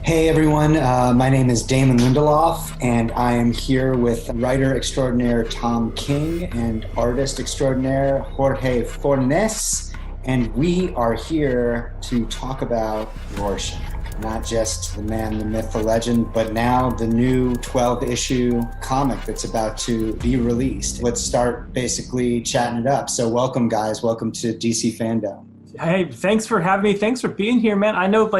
Hey everyone, my name is Damon Lindelof, and I am here with writer extraordinaire Tom King and artist extraordinaire Jorge Fornes, and we are here to talk about Rorschach. Not just the man, the myth, the legend, but now the new 12-issue comic that's about to be released. Let's start basically chatting it up. So welcome, guys. Welcome to DC FanDome. Hey, thanks for having me. Thanks for being here, man. I know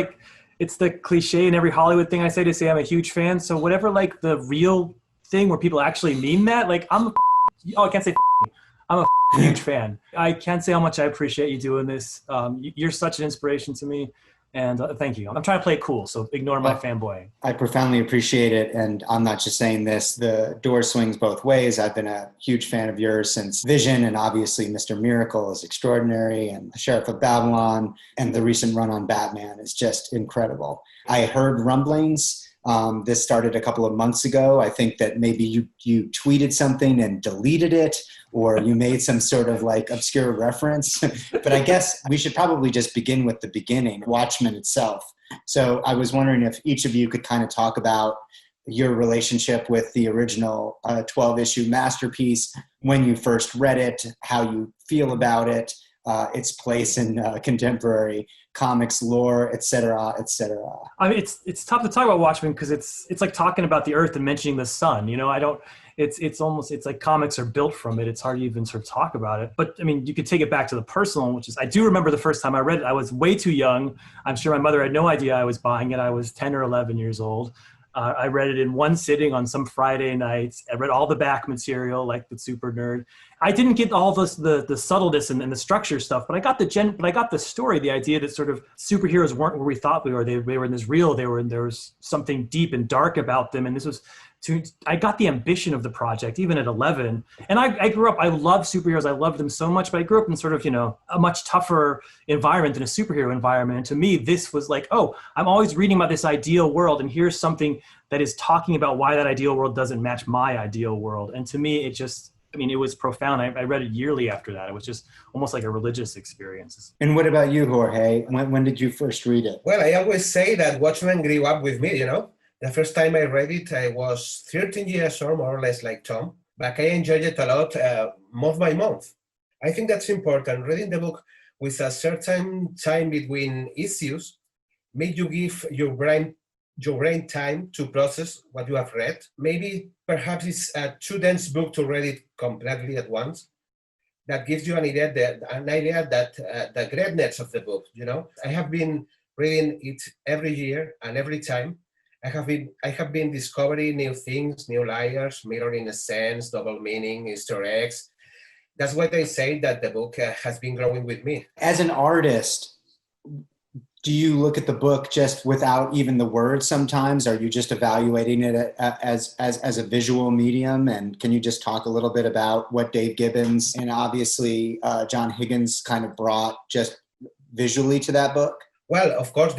it's the cliche in every Hollywood thing I say to say I'm a huge fan. So whatever the real thing where people actually mean that, I can't say I'm a huge fan. I can't say how much I appreciate you doing this. You're such an inspiration to me. And thank you. I'm trying to play it cool, so ignore my fanboying. I profoundly appreciate it, and I'm not just saying this. The door swings both ways. I've been a huge fan of yours since Vision, and obviously Mr. Miracle is extraordinary, and The Sheriff of Babylon, and the recent run on Batman is just incredible. I heard rumblings. This started a couple of months ago. I think that maybe you tweeted something and deleted it, or you made some sort of obscure reference. But I guess we should probably just begin with the beginning, Watchmen itself. So I was wondering if each of you could kind of talk about your relationship with the original 12-issue masterpiece, when you first read it, how you feel about it, its place in contemporary comics lore, et cetera, et cetera. I mean, it's tough to talk about Watchmen because it's like talking about the Earth and mentioning the sun. It's like comics are built from it. It's hard to even sort of talk about it. But I mean, you could take it back to the personal, which is, I do remember the first time I read it. I was way too young. I'm sure my mother had no idea I was buying it. I was 10 or 11 years old. I read it in one sitting on some Friday nights. I read all the back material, like the super nerd. I didn't get all the subtleness and the structure stuff, but I got the story, the idea that sort of superheroes weren't where we thought we were. They were in this real. There was something deep and dark about them, and this was. I got the ambition of the project, even at 11. And I grew up, I love superheroes. I love them so much, but I grew up in sort of, a much tougher environment than a superhero environment. And to me, this was like, oh, I'm always reading about this ideal world. And here's something that is talking about why that ideal world doesn't match my ideal world. And to me, it was profound. I read it yearly after that. It was just almost like a religious experience. And what about you, Jorge? When did you first read it? Well, I always say that Watchmen grew up with me, The first time I read it, I was 13 years old, more or less like Tom, but I enjoyed it a lot month by month. I think that's important. Reading the book with a certain time between issues made you give your brain time to process what you have read. Maybe perhaps it's a too dense book to read it completely at once. That gives you an idea that the greatness of the book, I have been reading it every year and every time. I have been discovering new things, new layers, mirroring a sense, double meaning, Easter eggs. That's why they say that the book has been growing with me. As an artist, do you look at the book just without even the words sometimes? Are you just evaluating it as a visual medium? And can you just talk a little bit about what Dave Gibbons and obviously John Higgins kind of brought just visually to that book? Well, of course,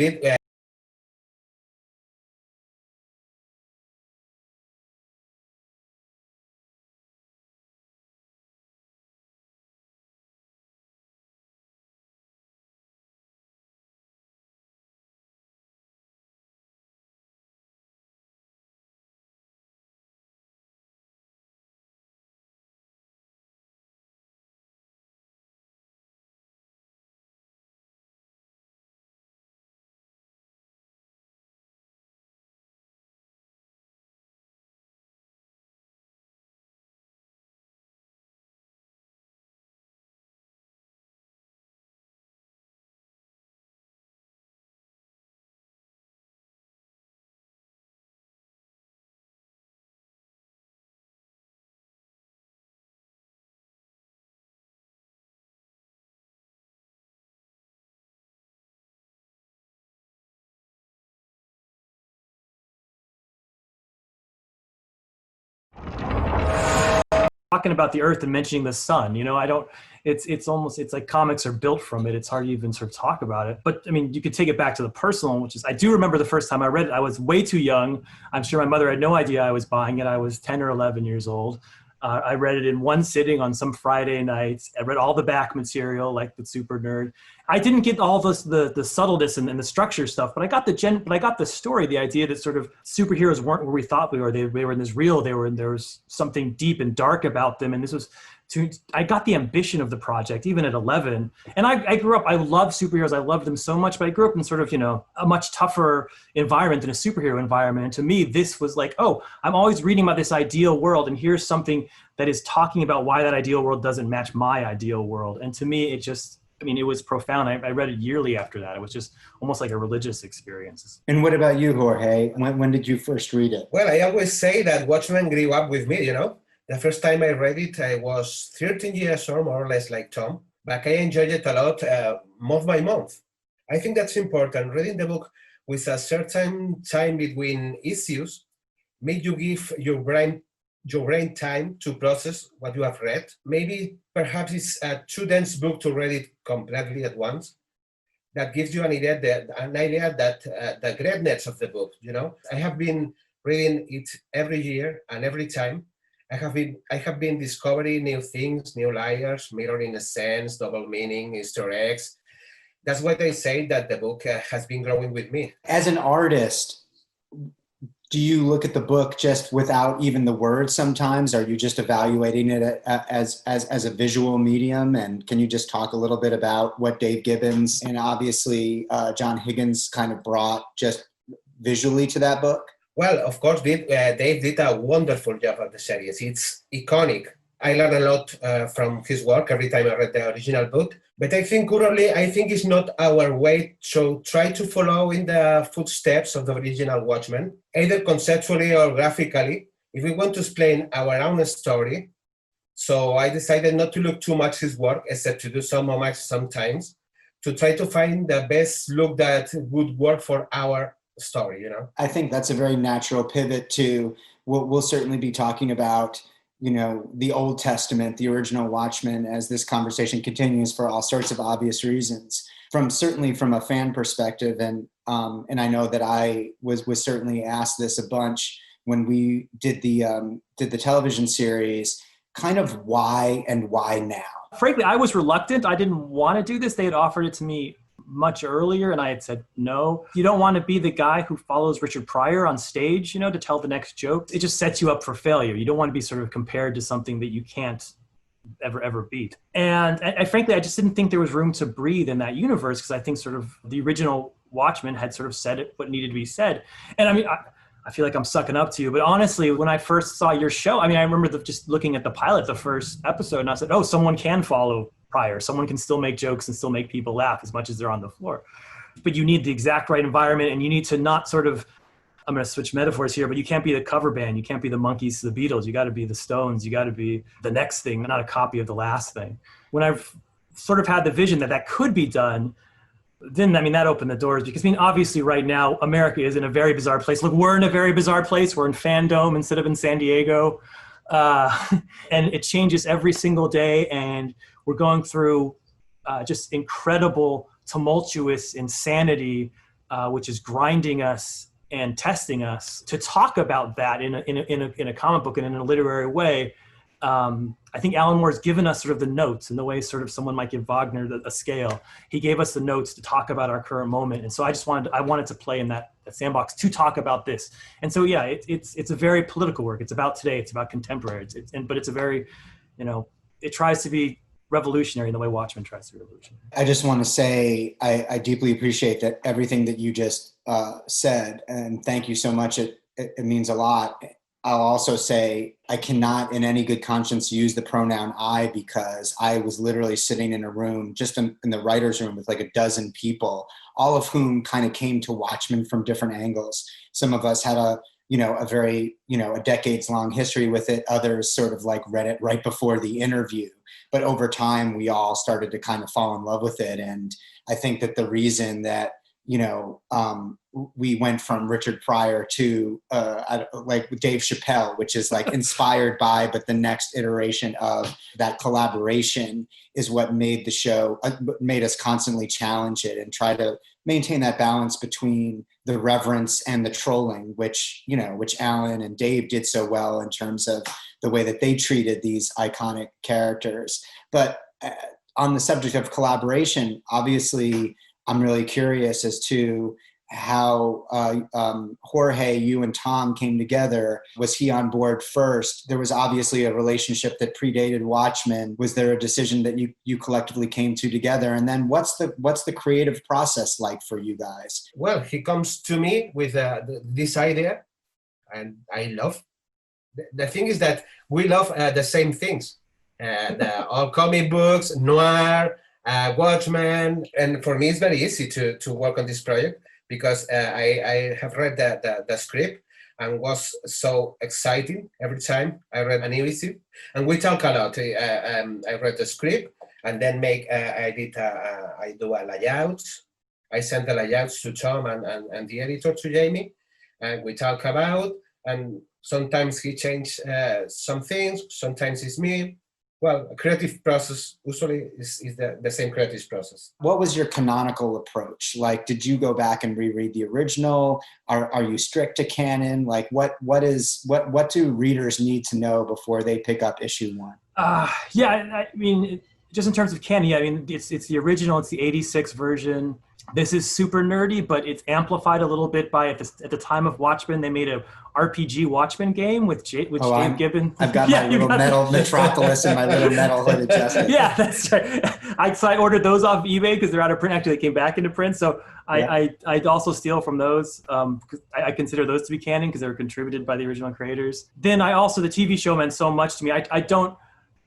talking about the Earth and mentioning the sun. It's like comics are built from it. It's hard to even sort of talk about it. But I mean, you could take it back to the personal, which is, I do remember the first time I read it. I was way too young. I'm sure my mother had no idea I was buying it. I was 10 or 11 years old. I read it in one sitting on some Friday nights. I read all the back material, like the super nerd. I didn't get all this, the subtleness and the structure stuff, but I got the story, the idea that sort of superheroes weren't where we thought we were. They were in this real. There was something deep and dark about them, and this was. I got the ambition of the project, even at 11. And I grew up, I love superheroes. I love them so much, but I grew up in sort of, a much tougher environment than a superhero environment. And to me, this was like, oh, I'm always reading about this ideal world. And here's something that is talking about why that ideal world doesn't match my ideal world. And to me, it was profound. I read it yearly after that. It was just almost like a religious experience. And what about you, Jorge? When did you first read it? Well, I always say that Watchmen grew up with me, The first time I read it, I was 13 years old, more or less like Tom, but I enjoyed it a lot month by month. I think that's important. Reading the book with a certain time between issues make you give your brain time to process what you have read. Maybe perhaps it's a too dense book to read it completely at once. That gives you an idea that the greatness of the book, I have been reading it every year, and every time I have been discovering new things, new layers, mirroring a sense, double meaning, Easter eggs. That's why I say that the book has been growing with me. As an artist, do you look at the book just without even the words sometimes? Are you just evaluating it as a visual medium? And can you just talk a little bit about what Dave Gibbons and obviously John Higgins kind of brought just visually to that book? Well, of course, Dave did a wonderful job of the series. It's iconic. I learned a lot from his work every time I read the original book. But I think currently, it's not our way to try to follow in the footsteps of the original Watchmen, either conceptually or graphically, if we want to explain our own story. So I decided not to look too much his work, except to do some homage sometimes, to try to find the best look that would work for our story, I think that's a very natural pivot to what we'll certainly be talking about, the Old Testament, the original Watchmen, as this conversation continues for all sorts of obvious reasons. Certainly from a fan perspective, and I know that I was certainly asked this a bunch when we did the television series, kind of why and why now? Frankly, I was reluctant. I didn't want to do this. They had offered it to me much earlier, and I had said no. You don't want to be the guy who follows Richard Pryor on stage, to tell the next joke. It just sets you up for failure. You don't want to be sort of compared to something that you can't ever beat. And frankly, I just didn't think there was room to breathe in that universe, because I think sort of the original Watchmen had sort of said what needed to be said. And I feel like I'm sucking up to you, but honestly, when I first saw your show, I remember just looking at the pilot, the first episode, and I said, oh, someone can follow Pryor. Someone can still make jokes and still make people laugh as much as they're on the floor. But you need the exact right environment, and you need to not sort of, I'm going to switch metaphors here, but you can't be the cover band. You can't be the Monkees to the Beatles. You got to be the Stones. You got to be the next thing, not a copy of the last thing. When I've sort of had the vision that could be done, then, that opened the doors, because obviously right now, America is in a very bizarre place. Look, we're in a very bizarre place. We're in FanDome instead of in San Diego. And it changes every single day. And we're going through just incredible, tumultuous insanity, which is grinding us and testing us. To talk about that in a comic book and in a literary way, I think Alan Moore's given us sort of the notes, in the way sort of someone might give Wagner a scale. He gave us the notes to talk about our current moment, and so I wanted to play in that sandbox to talk about this. And so it's a very political work. It's about today. It's about contemporary. But it's a very, it tries to be revolutionary in the way Watchmen tries to be revolutionary. I just want to say I deeply appreciate that everything that you just said, and thank you so much. It means a lot. I'll also say I cannot in any good conscience use the pronoun I, because I was literally sitting in a room, just in the writer's room, with like a dozen people, all of whom kind of came to Watchmen from different angles. Some of us had a very, a decades long history with it. Others sort of like read it right before the interview. But over time, we all started to kind of fall in love with it. And I think that the reason that, we went from Richard Pryor to like Dave Chappelle, which is like inspired by, but the next iteration of that collaboration is what made the show, made us constantly challenge it and try to maintain that balance between the reverence and the trolling, which Alan and Dave did so well in terms of the way that they treated these iconic characters. But on the subject of collaboration, obviously, I'm really curious as to how Jorge, you and Tom came together. Was he on board first? There was obviously a relationship that predated Watchmen. Was there a decision that you collectively came to together? And then what's the creative process like for you guys? Well, he comes to me with this idea, and I love. The thing is that we love the same things. All comic books, noir, Watchmen, and for me it's very easy to work on this project because I have read the script and was so exciting every time I read an issue. And we talk a lot. I read the script and then I do a layout. I send the layouts to Tom and the editor, to Jamie, and we talk about, and sometimes he changes some things, sometimes it's me. Well, a creative process usually is the same creative process. What was your canonical approach? Like, did you go back and reread the original? Are you strict to canon? Like, what do readers need to know before they pick up issue 1? Yeah, I mean, just in terms of canon, yeah, I mean, it's the original, it's the 86 version. This is super nerdy, but it's amplified a little bit by at the time of Watchmen, they made a RPG Watchmen game with Dave Gibbons. I've got my little metal Metropolis and my little metal hooded Justice. Yeah, that's right. So I ordered those off eBay because they're out of print. Actually, they came back into print. So I'd also steal from those. I consider those to be canon because they were contributed by the original creators. Then the TV show meant so much to me. I don't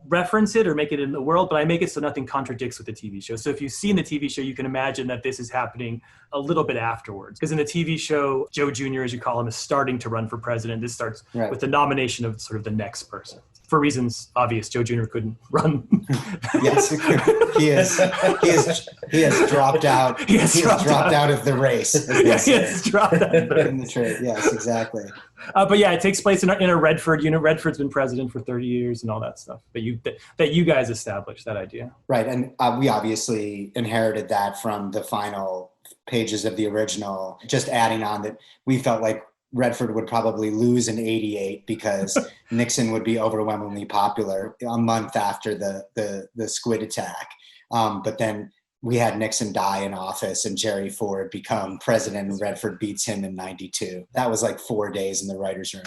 reference it or make it in the world, but I make it so nothing contradicts with the TV show. So if you've seen the TV show, you can imagine that this is happening a little bit afterwards. Because in the TV show, Joe Jr., as you call him, is starting to run for president. This starts with the nomination of sort of the next person. For reasons obvious, Joe Jr. couldn't run. Yes, he has dropped out. He has dropped out of the race. He has dropped out in the trade. Yes, exactly. But yeah, it takes place in a Redford unit. Redford's been president for 30 years and all that stuff. But that you guys established that idea, right? And we obviously inherited that from the final pages of the original. Just adding on that, we felt like Redford would probably lose in '88 because Nixon would be overwhelmingly popular a month after the squid attack. But then we had Nixon die in office and Jerry Ford become president and Redford beats him in '92. That was like 4 days in the writer's room.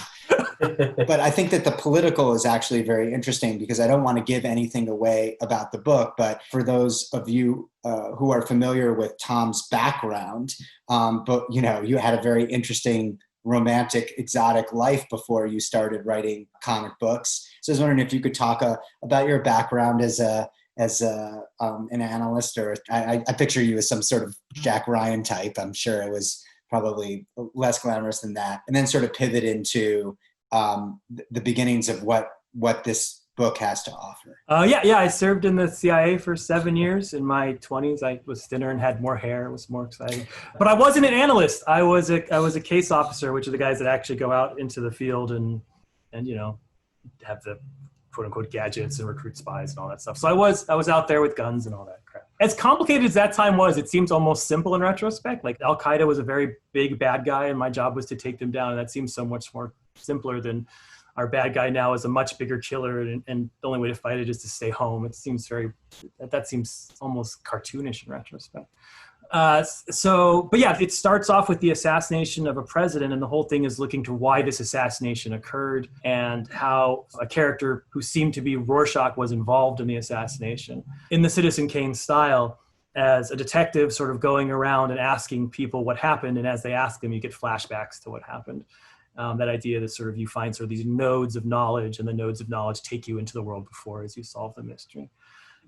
But I think that the political is actually very interesting because I don't want to give anything away about the book, but for those of you who are familiar with Tom's background, but you had a very interesting romantic, exotic life before you started writing comic books. So I was wondering if you could talk about your background as an analyst, or I picture you as some sort of Jack Ryan type. I'm sure it was probably less glamorous than that. And then sort of pivot into the beginnings of what this book has to offer. Yeah. I served in the CIA for 7 years. In my 20s, I was thinner and had more hair. It was more exciting. But I wasn't an analyst. I was a case officer, which are the guys that actually go out into the field and have the quote unquote gadgets and recruit spies and all that stuff. So I was out there with guns and all that crap. As complicated as that time was, it seems almost simple in retrospect. Like Al Qaeda was a very big bad guy, and my job was to take them down. And that seems so much more simpler than our bad guy now is a much bigger killer, and the only way to fight it is to stay home. It seems that seems almost cartoonish in retrospect. But yeah, it starts off with the assassination of a president, and the whole thing is looking to why this assassination occurred and how a character who seemed to be Rorschach was involved in the assassination. In the Citizen Kane style, as a detective sort of going around and asking people what happened, and as they ask them, you get flashbacks to what happened. That idea that sort of you find sort of these nodes of knowledge, and the nodes of knowledge take you into the world before as you solve the mystery.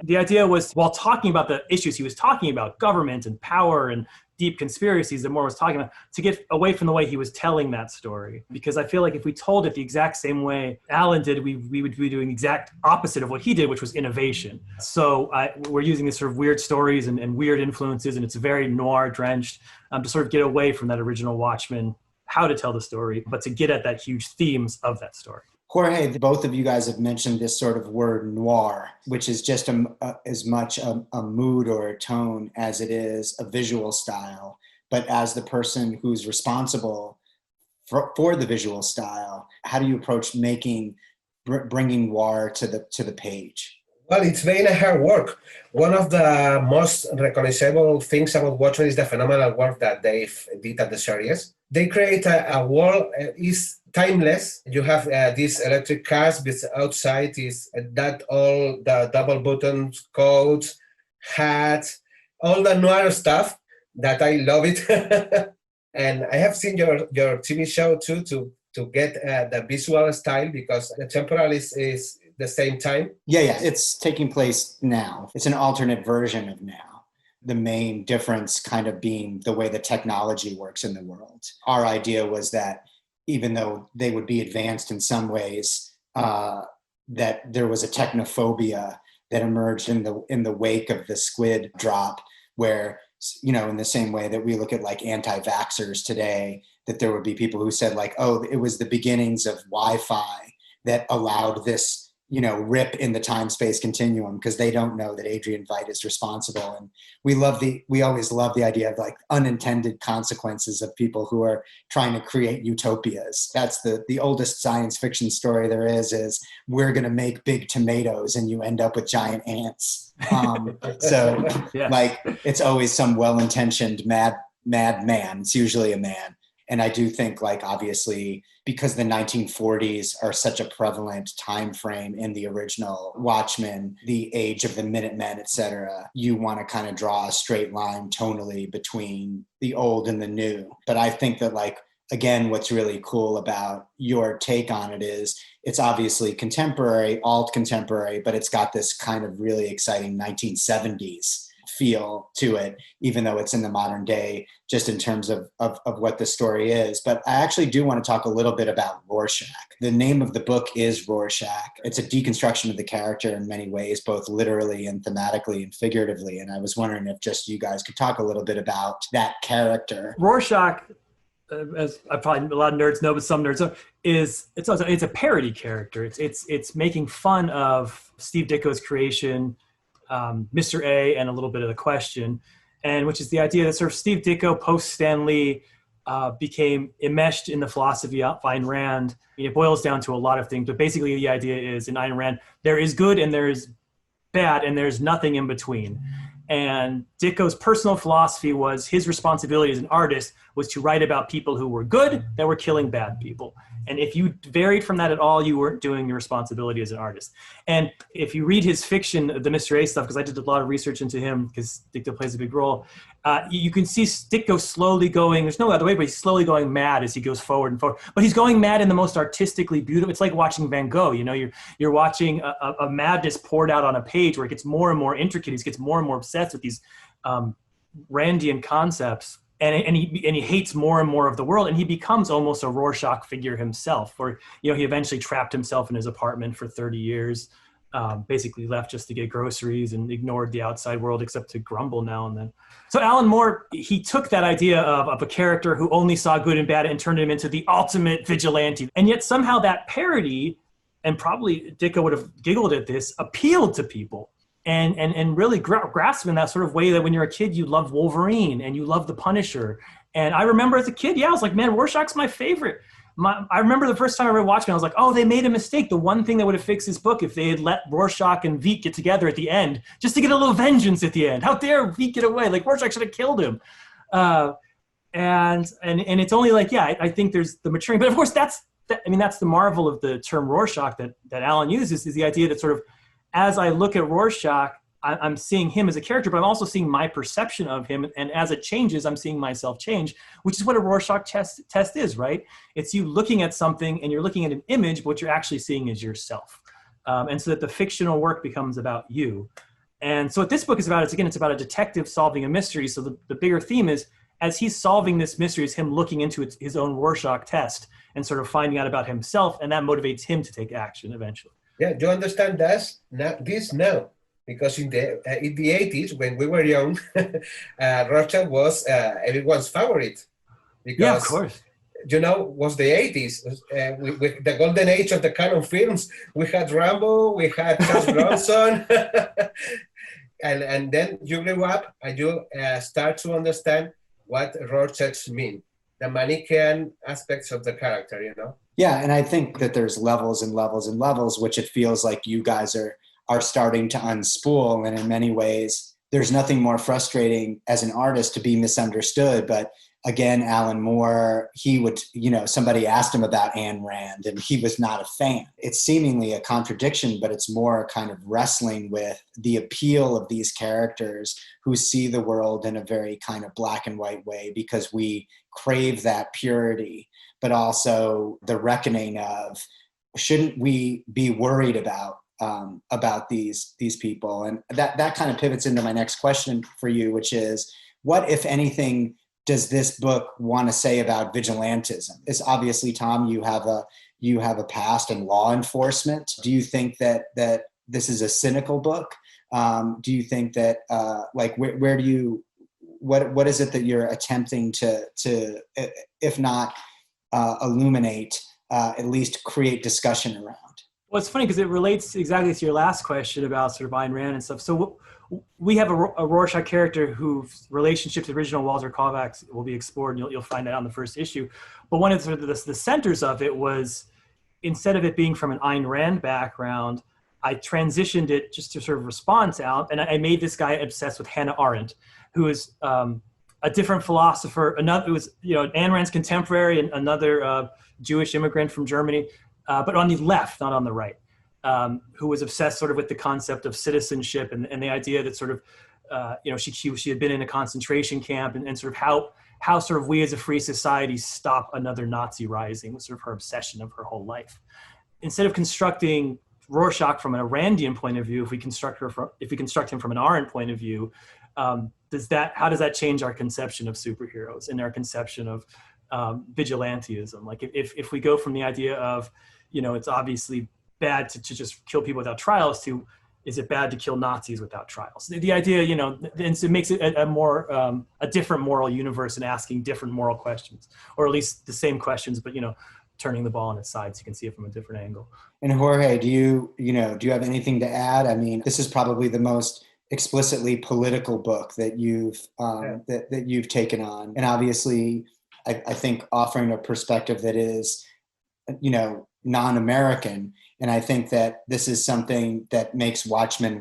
The idea was, while talking about the issues he was talking about, government and power and deep conspiracies that Moore was talking about, to get away from the way he was telling that story. Because I feel like if we told it the exact same way Alan did, we would be doing the exact opposite of what he did, which was innovation. So we're using these sort of weird stories and weird influences, and it's very noir drenched to sort of get away from that original Watchmen, how to tell the story, but to get at that huge themes of that story. Jorge, both of you guys have mentioned this sort of word noir, which is just as much a mood or a tone as it is a visual style. But as the person who's responsible for the visual style, how do you approach making bringing war to the page? Well, it's been a hard work. One of the most recognizable things about Watchmen is the phenomenal work that they did at the series. They create a world is timeless. You have these electric cars, but outside is that all the double buttons, coats, hats, all the noir stuff that I love it. And I have seen your TV show too to get the visual style, because the temporal is the same time. Yeah, it's taking place now. It's an alternate version of now. The main difference kind of being the way the technology works in the world. Our idea was that even though they would be advanced in some ways, that there was a technophobia that emerged in the wake of the squid drop, where, you know, in the same way that we look at like anti-vaxxers today, that there would be people who said like, oh, it was the beginnings of Wi-Fi that allowed this, you know, rip in the time-space continuum, because they don't know that Adrian Veidt is responsible. And we always love the idea of like unintended consequences of people who are trying to create utopias. That's the oldest science fiction story there is we're going to make big tomatoes and you end up with giant ants. So Yes. Like, it's always some well-intentioned mad man. It's usually a man. And I do think, like, obviously, because the 1940s are such a prevalent time frame in the original Watchmen, the age of the Minutemen, et cetera, you want to kind of draw a straight line tonally between the old and the new. But I think that, like, again, what's really cool about your take on it is it's obviously contemporary, alt-contemporary, but it's got this kind of really exciting 1970s feel to it, even though it's in the modern day, just in terms of what the story is. But I actually do want to talk a little bit about Rorschach. The name of the book is Rorschach. It's a deconstruction of the character in many ways, both literally and thematically and figuratively. And I was wondering if just you guys could talk a little bit about that character. Rorschach, as probably a lot of nerds know, but some nerds know, it's a parody character. It's making fun of Steve Ditko's creation, Mr. A, and a little bit of The Question, and which is the idea that sort of Steve Ditko post Stan Lee became enmeshed in the philosophy of Ayn Rand. It boils down to a lot of things, but basically the idea is in Ayn Rand, there is good and there is bad and there's nothing in between. And Ditko's personal philosophy was his responsibility as an artist was to write about people who were good that were killing bad people. And if you varied from that at all, you weren't doing your responsibility as an artist. And if you read his fiction, the Mr. A stuff, because I did a lot of research into him, because Ditko plays a big role, you can see Ditko slowly going, there's no other way, but he's slowly going mad as he goes forward and forward. But he's going mad in the most artistically beautiful. It's like watching Van Gogh, you know, you're watching a madness poured out on a page where it gets more and more intricate. He gets more and more obsessed with these Randian concepts. And he hates more and more of the world, and he becomes almost a Rorschach figure himself. Or, you know, he eventually trapped himself in his apartment for 30 years, basically left just to get groceries and ignored the outside world except to grumble now and then. So Alan Moore, he took that idea of a character who only saw good and bad and turned him into the ultimate vigilante. And yet somehow that parody, and probably Ditko would have giggled at this, appealed to people. And really grasp in that sort of way that when you're a kid, you love Wolverine and you love the Punisher. And I remember as a kid, I was like, man, Rorschach's my favorite. I remember the first time I read Watchmen, I was like, oh, they made a mistake. The one thing that would have fixed this book if they had let Rorschach and Veidt get together at the end, just to get a little vengeance at the end. How dare Veidt get away? Like, Rorschach should have killed him. And it's only like, I think there's the maturing. But of course, that's the marvel of the term Rorschach that Alan uses, is the idea that sort of, as I look at Rorschach, I'm seeing him as a character, but I'm also seeing my perception of him. And as it changes, I'm seeing myself change, which is what a Rorschach test is, right? It's you looking at something and you're looking at an image, but what you're actually seeing is yourself. And so that the fictional work becomes about you. And so what this book is about, it's about a detective solving a mystery. So the bigger theme is, as he's solving this mystery, is him looking into his own Rorschach test and sort of finding out about himself, and that motivates him to take action eventually. Yeah, you understand this now, because in the 80s, when we were young, Rorschach was everyone's favorite. Because, yeah, of course. You know, was the 80s, with the golden age of the canon films. We had Rambo, we had Charles Bronson, and then you grew up and you start to understand what Rorschachs mean, the Manichaean aspects of the character, you know. Yeah, and I think that there's levels and levels and levels, which it feels like you guys are starting to unspool. And in many ways, there's nothing more frustrating as an artist to be misunderstood. But again, Alan Moore, he would, somebody asked him about Ayn Rand and he was not a fan. It's seemingly a contradiction, but it's more kind of wrestling with the appeal of these characters who see the world in a very kind of black and white way because we crave that purity, but also the reckoning of, shouldn't we be worried about these people? And that kind of pivots into my next question for you, which is, what, if anything, does this book want to say about vigilantism? It's obviously, Tom, you have a past in law enforcement. Do you think that this is a cynical book? Do you think that where do you, what is it that you're attempting to if not illuminate, at least create discussion around? Well, it's funny because it relates exactly to your last question about sort of Ayn Rand and stuff. So we have a Rorschach character whose relationship to the original Walter Kovacs will be explored, and you'll find that on the first issue. But one of the centers of it was, instead of it being from an Ayn Rand background, I transitioned it just to sort of respond to Al, and I made this guy obsessed with Hannah Arendt, who is a different philosopher. Another, it was Ayn Rand's contemporary, and another Jewish immigrant from Germany, but on the left, not on the right, who was obsessed sort of with the concept of citizenship and the idea that sort of, she had been in a concentration camp, and sort of how sort of we as a free society stop another Nazi rising was sort of her obsession of her whole life. Instead of constructing Rorschach from an Arendian point of view, if we construct him from an Arendt point of view, how does that change our conception of superheroes and our conception of vigilantism? Like if we go from the idea of, it's obviously bad to just kill people without trials to, is it bad to kill Nazis without trials? The idea, it makes it a different moral universe and asking different moral questions, or at least the same questions, but, turning the ball on its side so you can see it from a different angle. And Jorge, do you have anything to add? I mean, this is probably the most explicitly political book that you've taken on. And obviously, I think offering a perspective that is, non-American. And I think that this is something that makes Watchmen,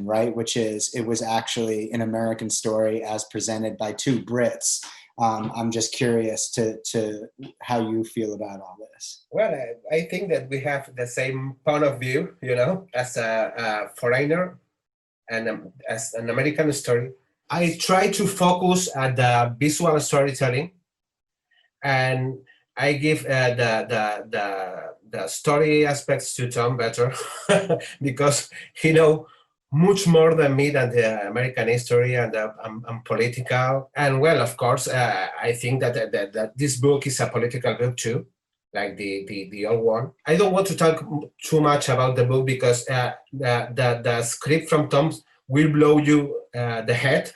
right? Which is, it was actually an American story as presented by two Brits. I'm just curious to how you feel about all this. Well, I think that we have the same point of view, as a foreigner and as an American story. I try to focus at the visual storytelling, and I give the story aspects to Tom better because he knows much more than me than the American history and political. And well, of course, I think that this book is a political book too, like the old one. I don't want to talk too much about the book because the script from Tom will blow you the head.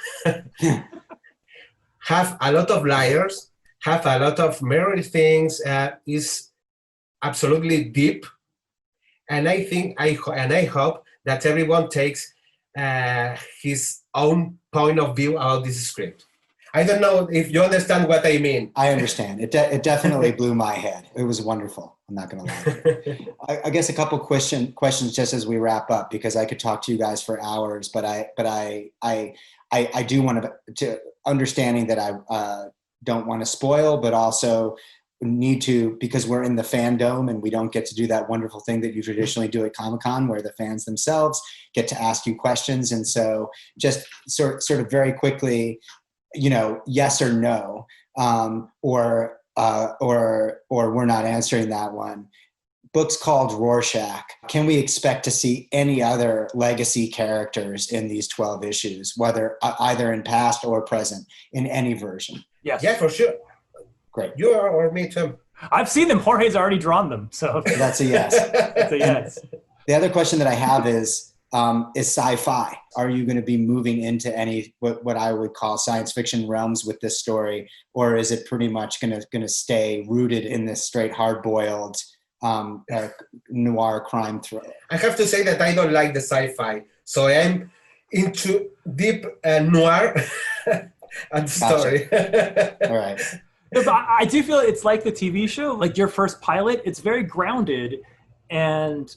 Have a lot of layers, have a lot of mirror things, is absolutely deep. And I think, I hope that everyone takes his own point of view about this script. I don't know if you understand what I mean. I understand. It definitely blew my head. It was wonderful. I'm not going to lie. I guess a couple questions just as we wrap up, because I could talk to you guys for hours, but I do want to understanding that I don't want to spoil, but also need to, because we're in the FanDome and we don't get to do that wonderful thing that you traditionally do at Comic-Con where the fans themselves get to ask you questions. And so just sort of very quickly, yes or no, or we're not answering that one. Book's called Rorschach. Can we expect to see any other legacy characters in these 12 issues, whether either in past or present, in any version? Yes. Yeah, for sure. Great. You are, or me too. I've seen them. Jorge's already drawn them, so that's a yes. That's a yes. The other question that I have is sci-fi. Are you going to be moving into any what I would call science fiction realms with this story, or is it pretty much going to stay rooted in this straight hard-boiled noir crime thriller? I have to say that I don't like the sci-fi, so I'm into deep noir and story. All right. No, but I do feel it's like the TV show, like your first pilot. It's very grounded, and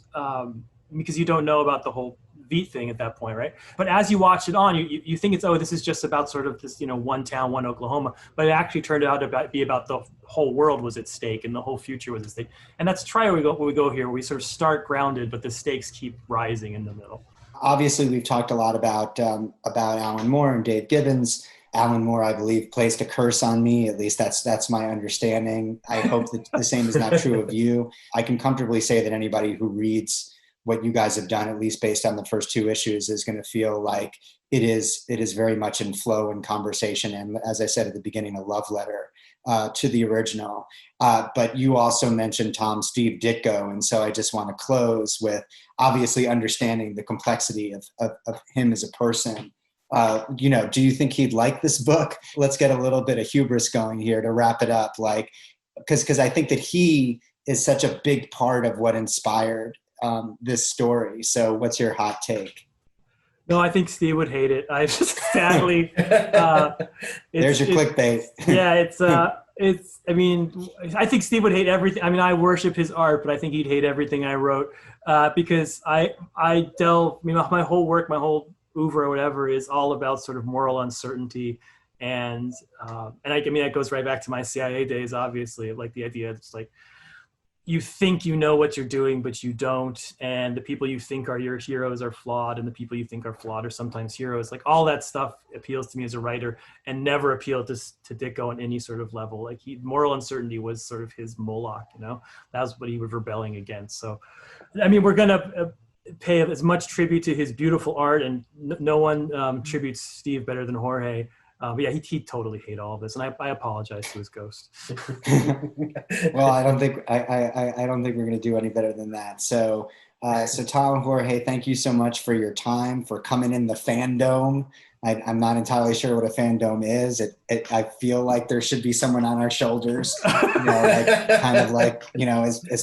because you don't know about the whole Veet thing at that point, right? But as you watch it on, you think it's, oh, this is just about sort of this, one town, one Oklahoma. But it actually turned out to be about the whole world was at stake and the whole future was at stake. And that's where we go here. We sort of start grounded, but the stakes keep rising in the middle. Obviously, we've talked a lot about Alan Moore and Dave Gibbons. Alan Moore, I believe, placed a curse on me. At least that's my understanding. I hope that the same is not true of you. I can comfortably say that anybody who reads what you guys have done, at least based on the first 2 issues, is going to feel like it is very much in flow and conversation. And as I said at the beginning, a love letter to the original. But you also mentioned Steve Ditko. And so I just want to close with obviously understanding the complexity of him as a person. Do you think he'd like this book? Let's get a little bit of hubris going here to wrap it up. Because I think that he is such a big part of what inspired this story. So what's your hot take? No, I think Steve would hate it. I just sadly, there's your clickbait. Yeah, I think Steve would hate everything. I mean, I worship his art, but I think he'd hate everything I wrote because I delve, my whole work, my whole oeuvre or whatever is all about sort of moral uncertainty. And that goes right back to my CIA days, obviously, like the idea it's like, you think you know what you're doing, but you don't. And the people you think are your heroes are flawed, and the people you think are flawed are sometimes heroes. Like all that stuff appeals to me as a writer and never appealed to Ditko on any sort of level. Like moral uncertainty was sort of his Moloch, that was what he was rebelling against. So, we're going to pay as much tribute to his beautiful art, and no one tributes Steve better than Jorge. But yeah, he'd totally hate all of this, and I apologize to his ghost. Well, I don't think we're going to do any better than that. So Tom and Jorge, thank you so much for your time, for coming in the FanDome. I'm not entirely sure what a FanDome is. I feel like there should be someone on our shoulders, as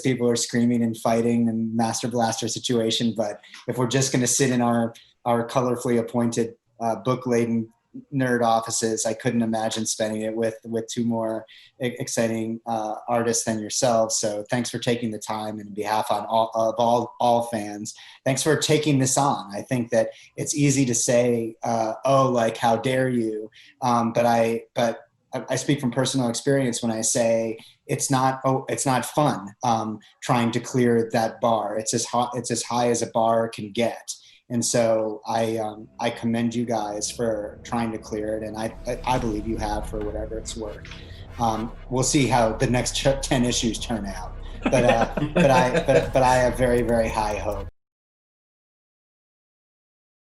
people are screaming and fighting and Master Blaster situation. But if we're just going to sit in our colorfully appointed book-laden nerd offices, I couldn't imagine spending it with 2 more exciting artists than yourselves. So thanks for taking the time, and on behalf of all fans, thanks for taking this on. I think that it's easy to say, how dare you? But I speak from personal experience when I say it's not fun trying to clear that bar. It's as high as a bar can get. And so I commend you guys for trying to clear it, and I believe you have, for whatever it's worth. We'll see how the next 10 issues turn out, but I have very, very high hope.